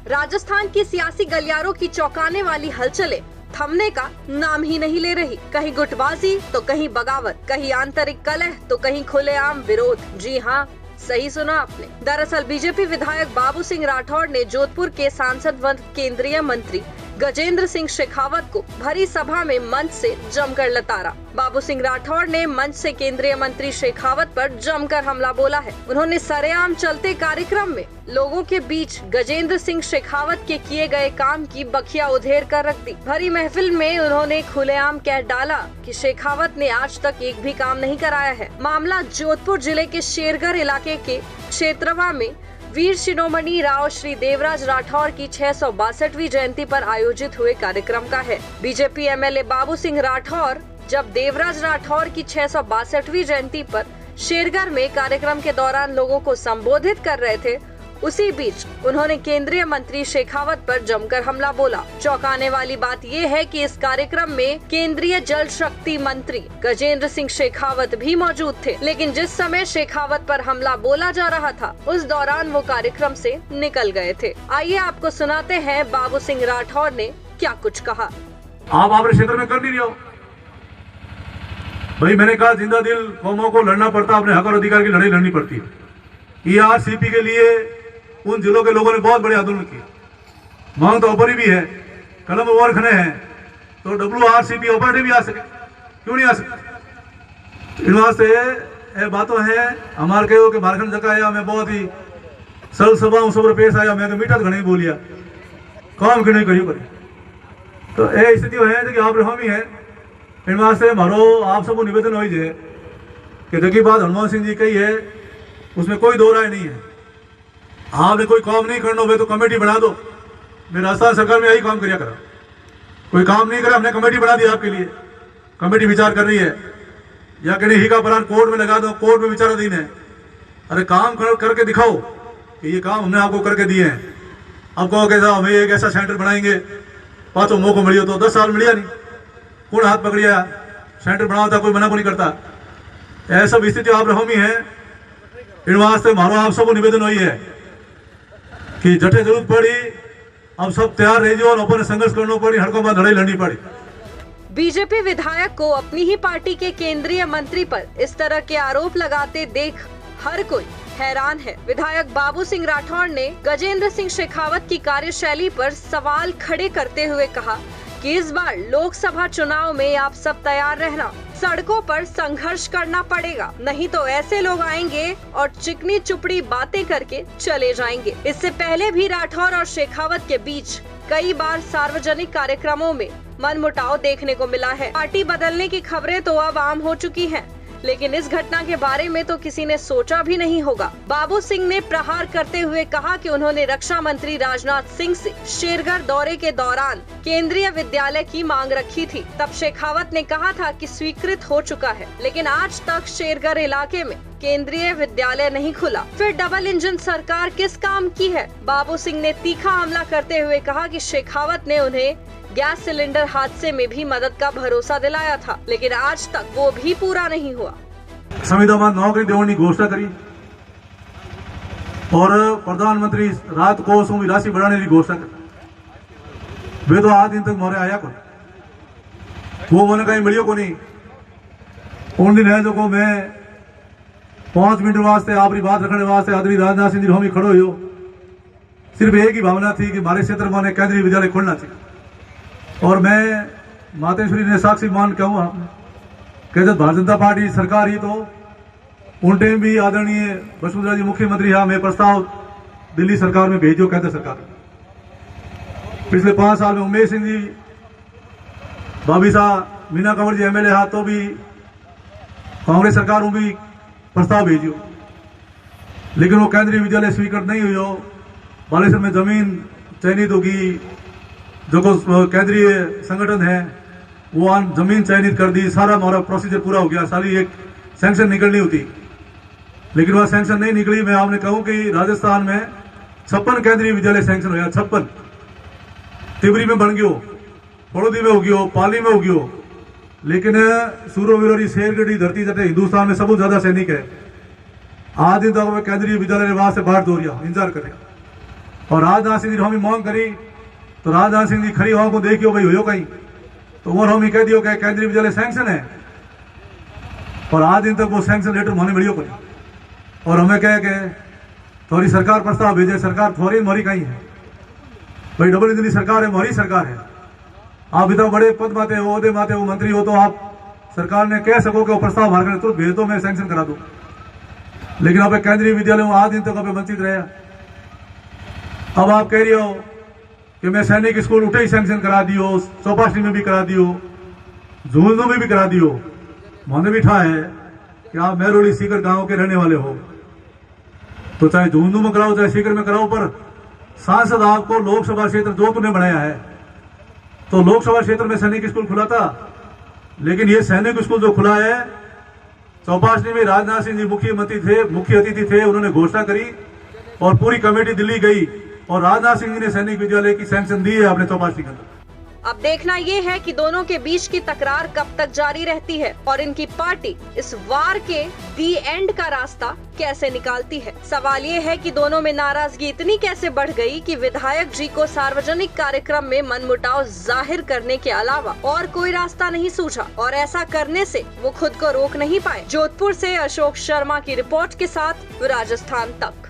राजस्थान की सियासी गलियारों की चौंकाने वाली हलचलें थमने का नाम ही नहीं ले रही। कहीं गुटबाजी तो कहीं बगावत, कहीं आंतरिक कलह तो कहीं खुलेआम विरोध। जी हाँ, सही सुना आपने। दरअसल बीजेपी विधायक बाबू सिंह राठौड़ ने जोधपुर के सांसद व केंद्रीय मंत्री गजेंद्र सिंह शेखावत को भरी सभा में मंच से जमकर लताड़ा। बाबू सिंह राठौड़ ने मंच से केंद्रीय मंत्री शेखावत पर जमकर हमला बोला है। उन्होंने सरेआम चलते कार्यक्रम में लोगों के बीच गजेंद्र सिंह शेखावत के किए गए काम की बखिया उधेड़ कर रख दी। भरी महफिल में उन्होंने खुलेआम कह डाला कि शेखावत ने आज तक एक भी काम नहीं कराया है। मामला जोधपुर जिले के शेरगढ़ इलाके के क्षेत्रवा में वीर शिरोमणि राव श्री देवराज राठौर की 662वीं जयंती पर आयोजित हुए कार्यक्रम का है। बीजेपी एमएलए बाबू सिंह राठौर जब देवराज राठौर की 662वीं जयंती पर शेरगढ़ में कार्यक्रम के दौरान लोगों को संबोधित कर रहे थे, उसी बीच उन्होंने केंद्रीय मंत्री शेखावत पर जमकर हमला बोला। चौंकाने वाली बात ये है कि इस कार्यक्रम में केंद्रीय जल शक्ति मंत्री गजेंद्र सिंह शेखावत भी मौजूद थे, लेकिन जिस समय शेखावत पर हमला बोला जा रहा था उस दौरान वो कार्यक्रम से निकल गए थे। आइए आपको सुनाते हैं बाबू सिंह राठौर ने क्या कुछ कहा। आप अपने क्षेत्र में कर नहीं रहे हो भाई। मैंने कहा जिंदा दिल कौमों को लड़ना पड़ता, अपने हक और अधिकार की लड़ाई लड़नी पड़ती है। ERCP के लिए उन जिलों के लोगों ने बहुत बड़े आंदोलन किए। मांग तो ऊपर ही भी है, कलम और खने हैं, तो WRCP ऊपर भी आ सके, क्यों नहीं आ सके। इन वास्ते ये बातों है हमारे के झारखंड जगह आया, मैं बहुत ही सरल सभा सब पेश आया, मैं मीठा तो घने बोलिया काम क्यों नहीं करियो करे। तो ये स्थिति है कि आप हम ही है। इन वास्ते मारो आप सबको निवेदन हो जाए कि जगी बात हनुमान सिंह जी कही है उसमें कोई दो राय नहीं है। आपने कोई काम नहीं करना हो तो कमेटी बना दो। मैं राजस्थान सरकार में यही काम करिया करा, कोई काम नहीं करा, हमने कमेटी बना दी आपके लिए। कमेटी विचार कर रही है, या कहीं ही का बयान कोर्ट में लगा दो, कोर्ट में विचाराधीन है। अरे काम करके दिखाओ कि ये काम हमने आपको करके दिए हैं। अब कहो कैसा हमें एक ऐसा सेंटर बनाएंगे, पाँचों मौको मिलियो तो 10 साल मिलिया नहीं, कौन हाथ पकड़िया सेंटर बनाओ था, कोई मना को नहीं करता। ऐसा स्थिति आप रहो ही है। इन वास्ते मारो आप सबको निवेदन हुई है कि जटे जरूरत पड़ी अब सब तैयार रह जाओ और अपन संघर्ष करना पड़ी, हड़कों में लड़ाई लड़नी पड़ी। बीजेपी विधायक को अपनी ही पार्टी के केंद्रीय मंत्री पर इस तरह के आरोप लगाते देख हर कोई हैरान है। विधायक बाबू सिंह राठौर ने गजेंद्र सिंह शेखावत की कार्यशैली पर सवाल खड़े करते हुए कहा कि इस बार लोकसभा चुनाव में आप सब तैयार रहना, सड़कों पर संघर्ष करना पड़ेगा, नहीं तो ऐसे लोग आएंगे और चिकनी चुपड़ी बातें करके चले जाएंगे। इससे पहले भी राठौर और शेखावत के बीच कई बार सार्वजनिक कार्यक्रमों में मनमुटाव देखने को मिला है। पार्टी बदलने की खबरें तो अब आम हो चुकी हैं, लेकिन इस घटना के बारे में तो किसी ने सोचा भी नहीं होगा। बाबू सिंह ने प्रहार करते हुए कहा कि उन्होंने रक्षा मंत्री राजनाथ सिंह से शेरगढ़ दौरे के दौरान केंद्रीय विद्यालय की मांग रखी थी। तब शेखावत ने कहा था कि स्वीकृत हो चुका है, लेकिन आज तक शेरगढ़ इलाके में केंद्रीय विद्यालय नहीं खुला। फिर डबल इंजन सरकार किस काम की है। बाबू सिंह ने तीखा हमला करते हुए कहा कि शेखावत ने उन्हें गैस सिलेंडर हादसे में भी मदद का भरोसा दिलाया था, लेकिन आज तक वो भी पूरा नहीं हुआ। संविधान नौकरी देने की घोषणा करी और प्रधानमंत्री राहत कोष की राशि बढ़ाने की घोषणा करी। वे तो आज दिन तक मोरे आया को वो मैंने कहीं मिलियो को नहीं। उन दिन है जो को मैं 5 मिनट वास्ते आपकी बात रखने वास्ते आदमी राजनाथ सिंह जी हम खड़ो हो। सिर्फ एक ही भावना थी कि हमारे क्षेत्र में केंद्रीय विद्यालय खोलना चाहिए। और मैं मातेश्वरी ने साक्षी मान कहूँ कि जब भारतीय जनता पार्टी सरकार ही तो उन टाइम भी आदरणीय वसुंधरा जी मुख्यमंत्री यहाँ मैं प्रस्ताव दिल्ली सरकार में भेजो केंद्र सरकार। पिछले 5 साल में उमेश सिंह जी, भाभी साहब, मीना कंवर जी MLA हा तो भी कांग्रेस सरकार में भी प्रस्ताव भेजो, लेकिन वो केंद्रीय विद्यालय स्वीकृत नहीं हुई हो। बालेश्वर में जमीन चयनित होगी, जो केंद्रीय संगठन है वो जमीन चयनित कर दी, सारा हमारा प्रोसीजर पूरा हो गया, सारी एक सैंक्शन निकलनी होती, लेकिन वह सैंक्शन नहीं निकली। मैं आपने कहूं कि राजस्थान में 56 केंद्रीय विद्यालय सैंक्शन होया, 56 तिबरी में बन गयो, पड़ोदी में हो गयो, पाली में हो गयो, लेकिन सूरोवीर शेरगढ़ धरती जटे हिंदुस्तान में सबसे ज्यादा सैनिक है। आज दिन तक केंद्रीय विद्यालय वास्ते बाढ़ दो इंतजार करे। और राजनाथ सिंह जी हम मांग करी तो राजनाथ सिंह जी खरी वहां को देखियो भाई हो कहीं तो वो हम कह दियो कि केंद्रीय विद्यालय सैंक्शन है और आज दिन तक वो सैंक्शन लेटर मोने मिलियो करी और हमें कहे कि थोड़ी सरकार प्रस्ताव भेजे सरकार थोड़ी मोरी कहीं है भाई डबल इंजन सरकार है मोरी सरकार है आप इतना बड़े पद माते हो ओहदे माते हो मंत्री हो तो आप सरकार ने कह सको कि वो प्रस्ताव बाहर करे तो भेज दो मैं सैंक्शन करा दूं लेकिन आप केंद्रीय विद्यालय में आज दिन तक आप वंचित रहे अब आप कह रही हो कि मैं सैनिक स्कूल उठे ही सैंक्शन करा दियो चौपासी में भी करा दियो झुंझुनू में भी करा दियो मैंने भी ठा है कि आप मेहरोली सीकर गांव के रहने वाले हो तो चाहे झुंझुनू में कराओ चाहे सीकर में कराओ पर सांसद आपको लोकसभा क्षेत्र जो तूने बनाया है तो लोकसभा क्षेत्र में सैनिक स्कूल खुला था लेकिन ये सैनिक स्कूल जो खुला है चौपासी में राजनाथ सिंह जी मुख्य अतिथि थे उन्होंने घोषणा करी और पूरी कमेटी दिल्ली गई और राजनाथ सिंह जी ने सैनिक विद्यालय की सैंक्शन दी है अपने चौपासी के अंदर। अब देखना ये है कि दोनों के बीच की तकरार कब तक जारी रहती है और इनकी पार्टी इस वार के दी एंड का रास्ता कैसे निकालती है। सवाल ये है कि दोनों में नाराजगी इतनी कैसे बढ़ गई कि विधायक जी को सार्वजनिक कार्यक्रम में मनमुटाव जाहिर करने के अलावा और कोई रास्ता नहीं सूझा और ऐसा करने से वो खुद को रोक नहीं पाए। जोधपुर से अशोक शर्मा की रिपोर्ट के साथ राजस्थान तक।